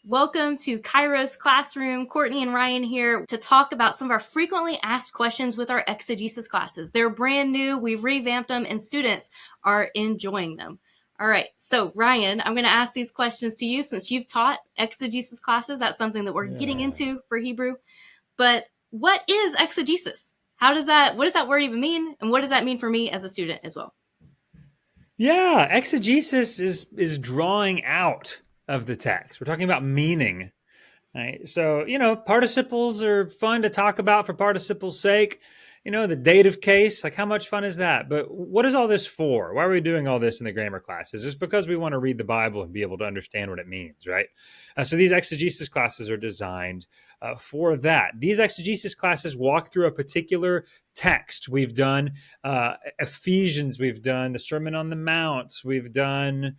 Welcome to Kairos Classroom. Courtney and Ryan here to talk about some of our frequently asked questions with our exegesis classes. They're brand new, we've revamped them, and students are enjoying them. All right, so Ryan, I'm going to ask these questions to you since you've taught exegesis classes. That's something that we're getting into for Hebrew. But what is exegesis? What does that word even mean? And what does that mean for me as a student as well? Yeah, exegesis is drawing out of the text. We're talking about meaning, right? So, participles are fun to talk about for participles' sake. The dative case, like how much fun is that? But what is all this for? Why are we doing all this in the grammar classes? It's because we want to read the Bible and be able to understand what it means, right? So these exegesis classes are designed for that. These exegesis classes walk through a particular text. We've done Ephesians, we've done the Sermon on the Mount, we've done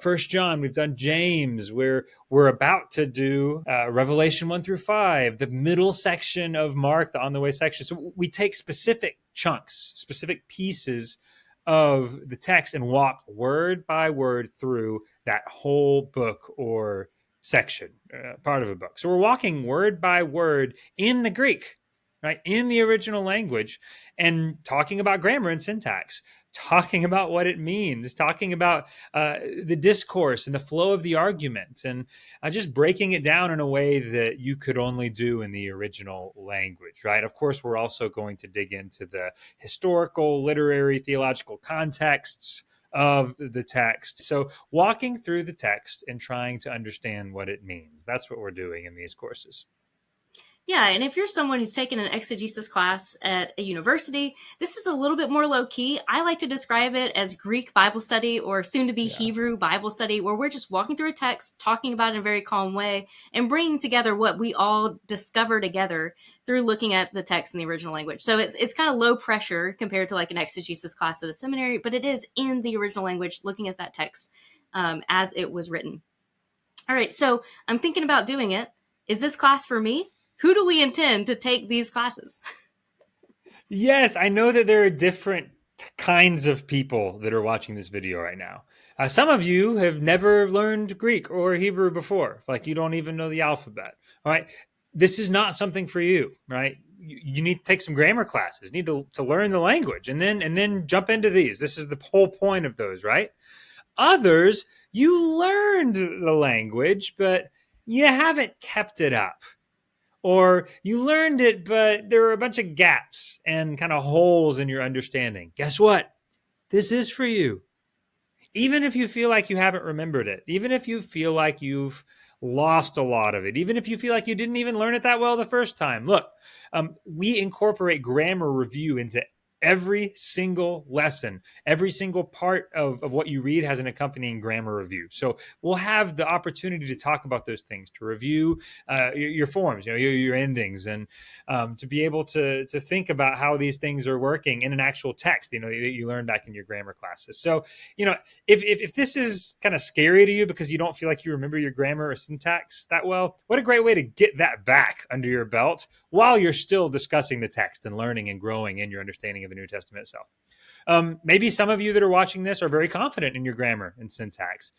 First John, we've done James, we're about to do Revelation 1 through 5, the middle section of Mark, the on the way section. So we take specific chunks, specific pieces of the text and walk word by word through that whole book or section, part of a book. So we're walking word by word in the Greek, right, in the original language, and talking about grammar and syntax, talking about what it means, talking about the discourse and the flow of the argument, and just breaking it down in a way that you could only do in the original language, right? Of course, we're also going to dig into the historical, literary, theological contexts of the text. So walking through the text and trying to understand what it means. That's what we're doing in these courses. Yeah, and if you're someone who's taken an exegesis class at a university, this is a little bit more low key. I like to describe it as Greek Bible study or soon to be Hebrew Bible study, where we're just walking through a text, talking about it in a very calm way, and bringing together what we all discover together through looking at the text in the original language. So it's kind of low pressure compared to like an exegesis class at a seminary, but it is in the original language, looking at that text as it was written. All right, so I'm thinking about doing it. Is this class for me? Who do we intend to take these classes? Yes, I know that there are different kinds of people that are watching this video right now. Some of you have never learned Greek or Hebrew before, like you don't even know the alphabet. All right, this is not something for you, right? You need to take some grammar classes. You need to learn the language, and then jump into these. This is the whole point of those, right? Others, you learned the language, but you haven't kept it up. Or you learned it, but there are a bunch of gaps and kind of holes in your understanding. Guess what? This is for you. Even if you feel like you haven't remembered it, even if you feel like you've lost a lot of it, even if you feel like you didn't even learn it that well the first time. Look, we incorporate grammar review into every single lesson. Every single part of what you read has an accompanying grammar review. So we'll have the opportunity to talk about those things, to review your forms, your endings, and to be able to think about how these things are working in an actual text, that you learned back in your grammar classes. So, if this is kind of scary to you because you don't feel like you remember your grammar or syntax that well, what a great way to get that back under your belt while you're still discussing the text and learning and growing in your understanding of the New Testament itself. Maybe some of you that are watching this are very confident in your grammar and syntax.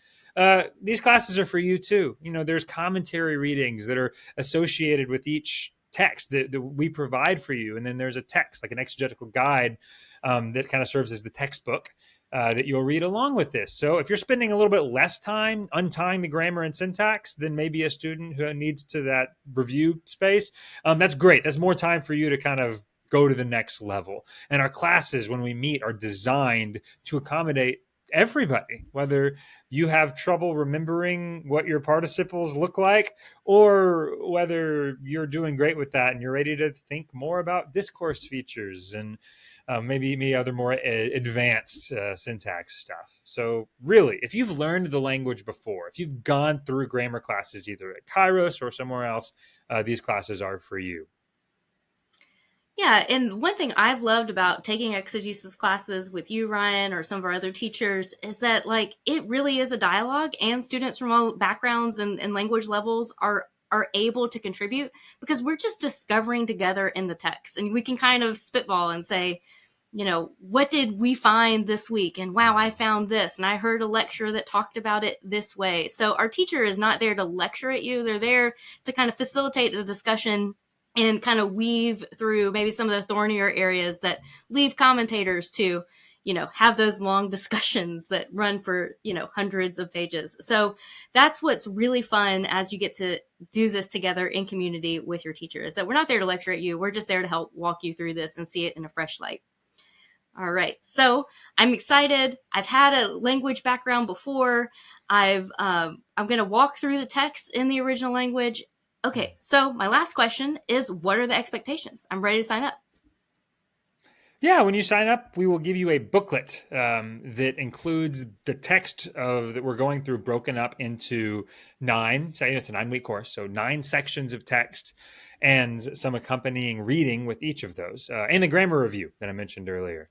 These classes are for you too. There's commentary readings that are associated with each text that we provide for you. And then there's a text, like an exegetical guide, that kind of serves as the textbook that you'll read along with this. So if you're spending a little bit less time untying the grammar and syntax than maybe a student who needs to that review space, that's great. That's more time for you to kind of go to the next level. And our classes, when we meet, are designed to accommodate everybody, whether you have trouble remembering what your participles look like, or whether you're doing great with that and you're ready to think more about discourse features and maybe other more advanced syntax stuff. So really, if you've learned the language before, if you've gone through grammar classes either at Kairos or somewhere else, these classes are for you. Yeah, and one thing I've loved about taking exegesis classes with you, Ryan, or some of our other teachers is that it really is a dialogue, and students from all backgrounds and language levels are able to contribute because we're just discovering together in the text, and we can kind of spitball and say, what did we find this week? And wow, I found this. And I heard a lecture that talked about it this way. So our teacher is not there to lecture at you. They're there to kind of facilitate the discussion and kind of weave through maybe some of the thornier areas that leave commentators to, have those long discussions that run for, hundreds of pages. So that's what's really fun as you get to do this together in community with your teacher, is that we're not there to lecture at you. We're just there to help walk you through this and see it in a fresh light. All right, so I'm excited. I've had a language background before. I'm going to walk through the text in the original language. Okay, so my last question is, what are the expectations? I'm ready to sign up. Yeah, when you sign up, we will give you a booklet that includes the text that we're going through, broken up into 9. Say it's a 9-week course, so 9 sections of text, and some accompanying reading with each of those, and the grammar review that I mentioned earlier.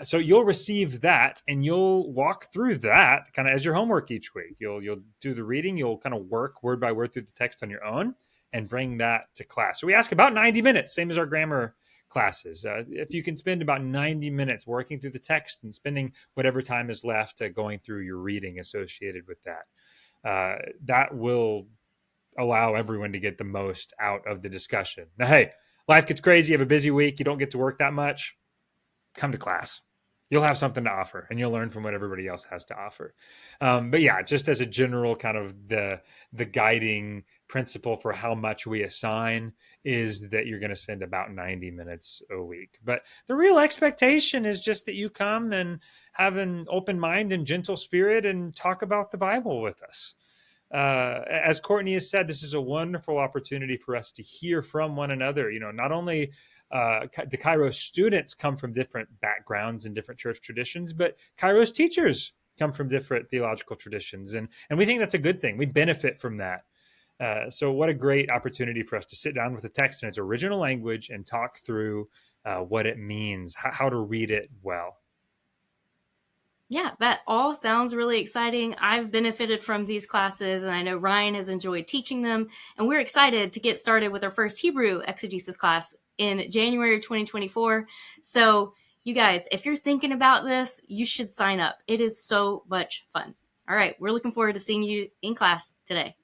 So you'll receive that, and you'll walk through that kind of as your homework each week. You'll do the reading. You'll kind of work word by word through the text on your own, and bring that to class. So we ask about 90 minutes, same as our grammar classes. If you can spend about 90 minutes working through the text and spending whatever time is left going through your reading associated with that, that will allow everyone to get the most out of the discussion. Now, hey, life gets crazy. You have a busy week. You don't get to work that much. Come to class. You'll have something to offer, and you'll learn from what everybody else has to offer. But yeah, just as a general kind of the guiding principle for how much we assign is that you're going to spend about 90 minutes a week. But the real expectation is just that you come and have an open mind and gentle spirit and talk about the Bible with us. As Courtney has said, this is a wonderful opportunity for us to hear from one another. Not only the Kairos students come from different backgrounds and different church traditions, but Kairos teachers come from different theological traditions. And we think that's a good thing. We benefit from that. So what a great opportunity for us to sit down with the text in its original language and talk through what it means, how to read it well. Yeah, that all sounds really exciting. I've benefited from these classes, and I know Ryan has enjoyed teaching them. And we're excited to get started with our first Hebrew exegesis class in January of 2024. So, you guys, if you're thinking about this, you should sign up. It is so much fun. All right, we're looking forward to seeing you in class today.